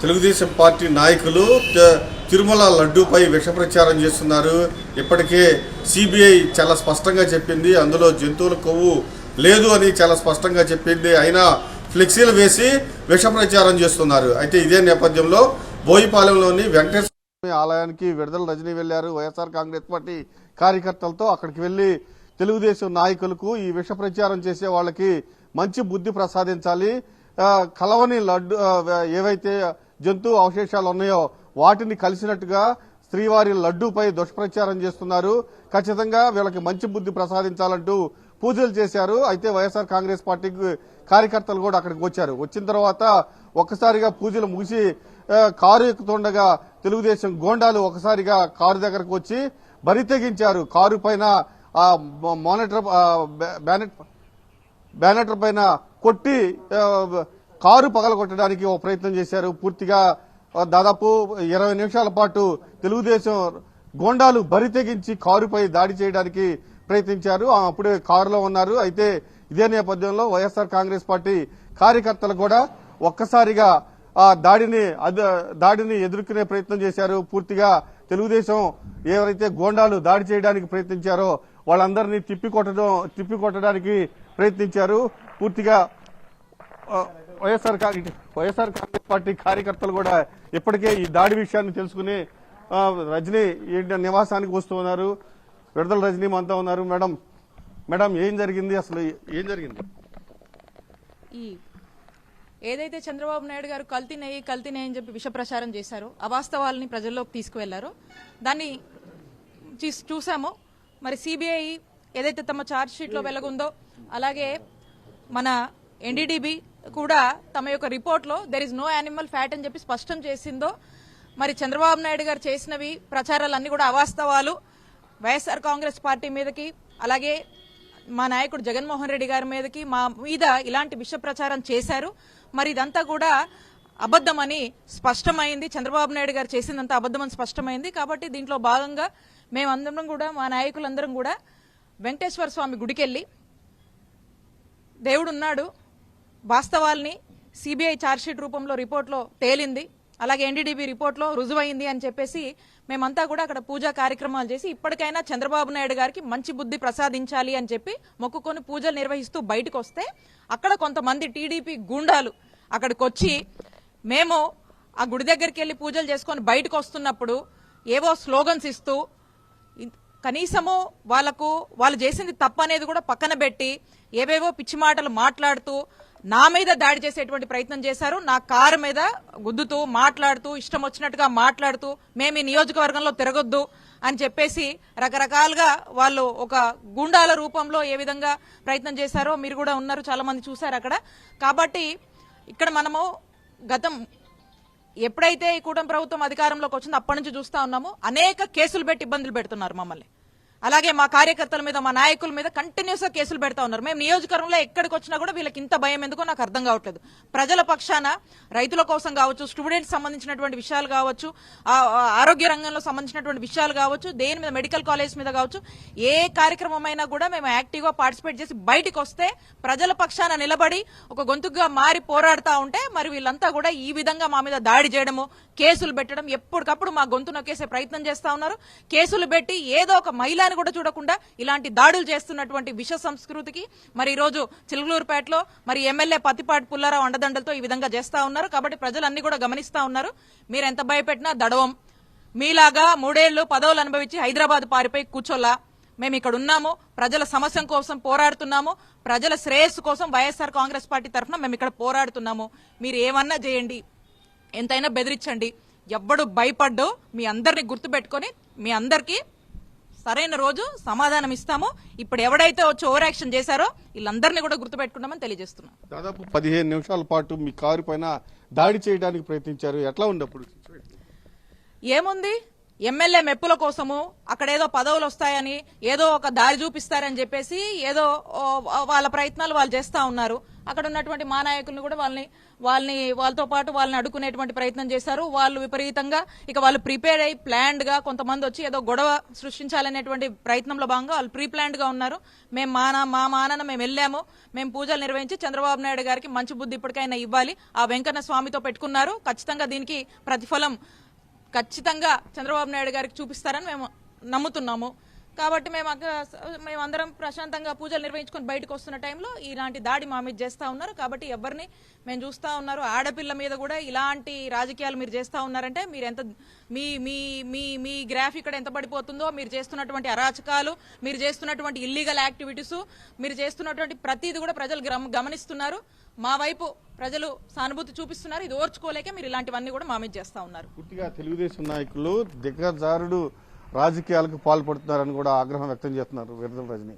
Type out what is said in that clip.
Telugu Desam party నాయకులు తిరుమల లడ్డూపై విష ప్రచారం చేస్తున్నారు. ఇప్పటికే సిబిఐ చాలా స్పష్టంగా చెప్పింది, అందులో జంతువుల కొవ్వు లేదు అని చాలా స్పష్టంగా చెప్పింది. అయినా ఫ్లెక్సీలు వేసి విష ప్రచారం చేస్తున్నారు. అయితే ఇదే నేపథ్యంలో బోయిపాలెంలోని వెంకటేశ్వర స్వామి ఆలయానికి విడుదల రజనీ వెళ్లారు. వైఎస్ఆర్ కాంగ్రెస్ పార్టీ కార్యకర్తలతో అక్కడికి వెళ్లి తెలుగుదేశం నాయకులకు ఈ విష ప్రచారం చేసే వాళ్ళకి మంచి బుద్ధి ప్రసాదించాలి, కలవని లడ్డు ఏవైతే జంతు అవశేషాలు ఉన్నాయో వాటిని కలిసినట్టుగా శ్రీవారి లడ్డూపై దుష్ప్రచారం చేస్తున్నారు, ఖచ్చితంగా వీళ్ళకి మంచి బుద్ధి ప్రసాదించాలంటూ పూజలు చేశారు. అయితే వైఎస్ఆర్ కాంగ్రెస్ పార్టీ కార్యకర్తలు కూడా అక్కడికి వచ్చారు. వచ్చిన తర్వాత ఒక్కసారిగా పూజలు ముగిసి కారు ఎక్కుతుండగా తెలుగుదేశం గోండాలు ఒకసారిగా కారు దగ్గరకు వచ్చి బరి తెగించారు. కారు పైన బ్యానెటర్ పైన కొట్టి కారు పగలగొట్టడానికి ఒక ప్రయత్నం చేశారు. పూర్తిగా దాదాపు 20 నిమిషాల పాటు తెలుగుదేశం గోండాలు బరి తెగించి కారుపై దాడి చేయడానికి ప్రయత్నించారు. అప్పుడే కారులో ఉన్నారు. అయితే ఇదే నేపథ్యంలో వైఎస్ఆర్ కాంగ్రెస్ పార్టీ కార్యకర్తలు కూడా ఒక్కసారిగా ఆ దాడిని ఎదుర్కొనే ప్రయత్నం చేశారు. పూర్తిగా తెలుగుదేశం ఎవరైతే గోండాలు దాడి చేయడానికి ప్రయత్నించారో వాళ్ళందరినీ తిప్పికొట్టడానికి ప్రయత్నించారు. పూర్తిగా వైఎస్ఆర్ కాంగ్రెస్ పార్టీ కార్యకర్తలు కూడా ఇప్పటికే ఈ దాడి విషయాన్ని తెలుసుకుని రజనీ నివాసానికి వస్తూ ఉన్నారు. విడుదల రజనీ అంతా ఉన్నారు. మేడం ఏం జరిగింది, అసలు ఏం జరిగింది? ఏదైతే చంద్రబాబు నాయుడు గారు కల్తీ నెయ్యి అని చెప్పి విష ప్రచారం చేశారో, అవాస్తవాలని ప్రజల్లోకి తీసుకువెళ్లారో దాన్ని చూసాము. మరి సిబిఐ ఏదైతే తమ ఛార్జ్ షీట్ లో వెలగుందో, అలాగే మన ఎన్డీడీబీ కూడా తమ యొక్క రిపోర్ట్ లో there is no animal fat అని చెప్పి స్పష్టం చేసిందో, మరి చంద్రబాబు నాయుడు గారు చేసినవి ప్రచారాలన్నీ కూడా అవాస్తవాలు. వైఎస్ఆర్ కాంగ్రెస్ పార్టీ మీదకి, అలాగే మా నాయకుడు జగన్మోహన్ రెడ్డి గారి మీదకి, మా మీద ఇలాంటి విష ప్రచారం చేశారు. మరి ఇదంతా కూడా అబద్దమని స్పష్టమైంది. చంద్రబాబు నాయుడు గారు చేసిందంతా అబద్దమని స్పష్టమైంది. కాబట్టి దీంట్లో భాగంగా మేమందరం కూడా, మా నాయకులందరం కూడా వెంకటేశ్వర స్వామి గుడికెళ్లి దేవుడున్నాడు, వాస్తవాల్ని సిబిఐ ఛార్జ్షీట్ రూపంలో రిపోర్ట్లో తేలింది, అలాగే ఎన్డీడీబీ రిపోర్ట్లో రుజువైంది అని చెప్పేసి మేమంతా కూడా అక్కడ పూజా కార్యక్రమాలు చేసి ఇప్పటికైనా చంద్రబాబు నాయుడు గారికి మంచి బుద్ధి ప్రసాదించాలి అని చెప్పి మొక్కుకొని పూజలు నిర్వహిస్తూ బయటకు వస్తే అక్కడ కొంతమంది టీడీపీ గూండాలు అక్కడికి వచ్చి మేము ఆ గుడి దగ్గరికి వెళ్లి పూజలు చేసుకొని బయటకు వస్తున్నప్పుడు ఏవో స్లోగన్స్ ఇస్తూ, కనీసము వాళ్ళు చేసింది తప్పనేది కూడా పక్కన పెట్టి ఏవేవో పిచ్చి మాటలు మాట్లాడుతూ నా మీద దాడి చేసేటువంటి ప్రయత్నం చేశారు. నా కారు మీద గుద్దుతూ మాట్లాడుతూ, ఇష్టం వచ్చినట్టుగా మాట్లాడుతూ, మేము ఈ నియోజకవర్గంలో తిరగొద్దు అని చెప్పేసి రకరకాలుగా వాళ్ళు ఒక గుండాల రూపంలో ఏ విధంగా ప్రయత్నం చేశారో మీరు కూడా ఉన్నారు, చాలా మంది చూశారు అక్కడ. కాబట్టి ఇక్కడ మనము గతం ఎప్పుడైతే ఈ కూటమి ప్రభుత్వం అధికారంలోకి వచ్చిందో అప్పటి నుంచి చూస్తా ఉన్నాము, అనేక కేసులు పెట్టి ఇబ్బందులు పెడుతున్నారు మమ్మల్ని. అలాగే మా కార్యకర్తల మీద, మా నాయకుల మీద కంటిన్యూస్ గా కేసులు పెడతా ఉన్నారు. మేము నియోజకవర్గంలో ఎక్కడికి వచ్చినా కూడా వీళ్ళకి ఇంత భయం ఎందుకో నాకు అర్థం కావట్లేదు. ప్రజల పక్షాన, రైతుల కోసం కావచ్చు, స్టూడెంట్స్ సంబంధించినటువంటి విషయాలు కావచ్చు, ఆరోగ్య రంగంలో సంబంధించినటువంటి విషయాలు కావచ్చు, దేని మీద, మెడికల్ కాలేజ్ మీద కావచ్చు, ఏ కార్యక్రమం అయినా కూడా మేము యాక్టివ్ గా పార్టిసిపేట్ చేసి బయటకు వస్తే ప్రజల పక్షాన నిలబడి ఒక గొంతుగా మారి పోరాడుతా ఉంటే మరి వీళ్ళంతా కూడా ఈ విధంగా మా మీద దాడి చేయడము, కేసులు పెట్టడం, ఎప్పటికప్పుడు మా గొంతు నొక్కేసే ప్రయత్నం చేస్తా ఉన్నారు. కేసులు పెట్టి ఏదో ఒక మహిళ కూడా చూడకుండా ఇలాంటి దాడులు చేస్తున్నటువంటి విష సంస్కృతికి మరి ఈ రోజు చిలుకలూరుపేటలో మరి ఎమ్మెల్యే పత్తిపాటి పుల్లారావు అండదండలతో ఈ విధంగా చేస్తా ఉన్నారు. కాబట్టి ప్రజలన్నీ కూడా గమనిస్తా ఉన్నారు. మీరు ఎంత భయపెట్టినా దడవం. మీలాగా 3 ఏళ్లు పదవులు అనుభవించి హైదరాబాద్ పారిపోయి కూర్చోలా. మేము ఇక్కడ ఉన్నాము, ప్రజల సమస్య కోసం పోరాడుతున్నాము, ప్రజల శ్రేయస్సు కోసం వైఎస్ఆర్ కాంగ్రెస్ పార్టీ తరఫున మేము ఇక్కడ పోరాడుతున్నాము. మీరు ఏమన్నా చేయండి, ఎంతైనా బెదిరించండి, ఎవ్వడు భయపడ్డు. మీ అందరినీ గుర్తుపెట్టుకొని మీ అందరికీ సరైన రోజు సమాధానం ఇస్తాము. ఇప్పుడు ఎవడైతే వచ్చి ఓవర్ యాక్షన్ చేశారో వీళ్ళందరినీ కూడా గుర్తుపెట్టుకుంటామని తెలియజేస్తున్నాం. దాదాపు 15 నిమిషాల పాటు మీ కారు పైన దాడి చేయడానికి ప్రయత్నించారు. ఎట్లా ఉంది అప్పుడు? ఏముంది, ఎమ్మెల్యే మెప్పుల కోసము అక్కడేదో పదవులు వస్తాయని, ఏదో ఒక దారి చూపిస్తారని చెప్పేసి ఏదో వాళ్ళ ప్రయత్నాలు వాళ్ళు చేస్తా ఉన్నారు. అక్కడ ఉన్నటువంటి మా నాయకులను కూడా వాళ్ళతో పాటు వాళ్ళని అడ్డుకునేటువంటి ప్రయత్నం చేశారు. వాళ్ళు విపరీతంగా వాళ్ళు ప్రిపేర్ అయ్యి ప్లాన్డ్ గా కొంతమంది వచ్చి ఏదో గొడవ సృష్టించాలనేటువంటి ప్రయత్నంలో భాగంగా వాళ్ళు ప్రీ ప్లాన్డ్ గా ఉన్నారు. మేము మా మానాన మేము వెళ్ళాము, మేము పూజలు నిర్వహించి చంద్రబాబు నాయుడు గారికి మంచి బుద్ధి ఇప్పటికైనా ఇవ్వాలి, ఆ వెంకన్న స్వామితో పెట్టుకున్నారు, ఖచ్చితంగా దీనికి ప్రతిఫలం ఖచ్చితంగా చంద్రబాబు నాయుడు గారికి చూపిస్తారని మేము నమ్ముతున్నాము. కాబట్టి మేమందరం ప్రశాంతంగా పూజలు నిర్వహించుకొని బయటకు వస్తున్న టైంలో ఇలాంటి దాడి మా మీద చేస్తా ఉన్నారు. కాబట్టి ఎవరిని మేము చూస్తా ఉన్నారు, ఆడపిల్ల మీద కూడా ఇలాంటి రాజకీయాలు మీరు చేస్తా ఉన్నారంటే మీరు ఎంత మీ మీ మీ మీ గ్రాఫ్ ఇక్కడ ఎంత పడిపోతుందో, మీరు చేస్తున్నటువంటి అరాచకాలు, మీరు చేస్తున్నటువంటి ఇల్లీగల్ యాక్టివిటీస్, మీరు చేస్తున్నటువంటి ప్రతిదీ కూడా ప్రజలు గమనిస్తున్నారు. మా వైపు ప్రజలు సానుభూతి చూపిస్తున్నారు. ఇది ఓర్చుకోలేక మీరు ఇలాంటివన్నీ కూడా మా మీద చేస్తా ఉన్నారు. పూర్తిగా తెలుగుదేశం నాయకులు దిగ్గజారుడు రాజకీయాలకు పాల్పడుతున్నారని కూడా ఆగ్రహం వ్యక్తం చేస్తున్నారు విడుదల రజని.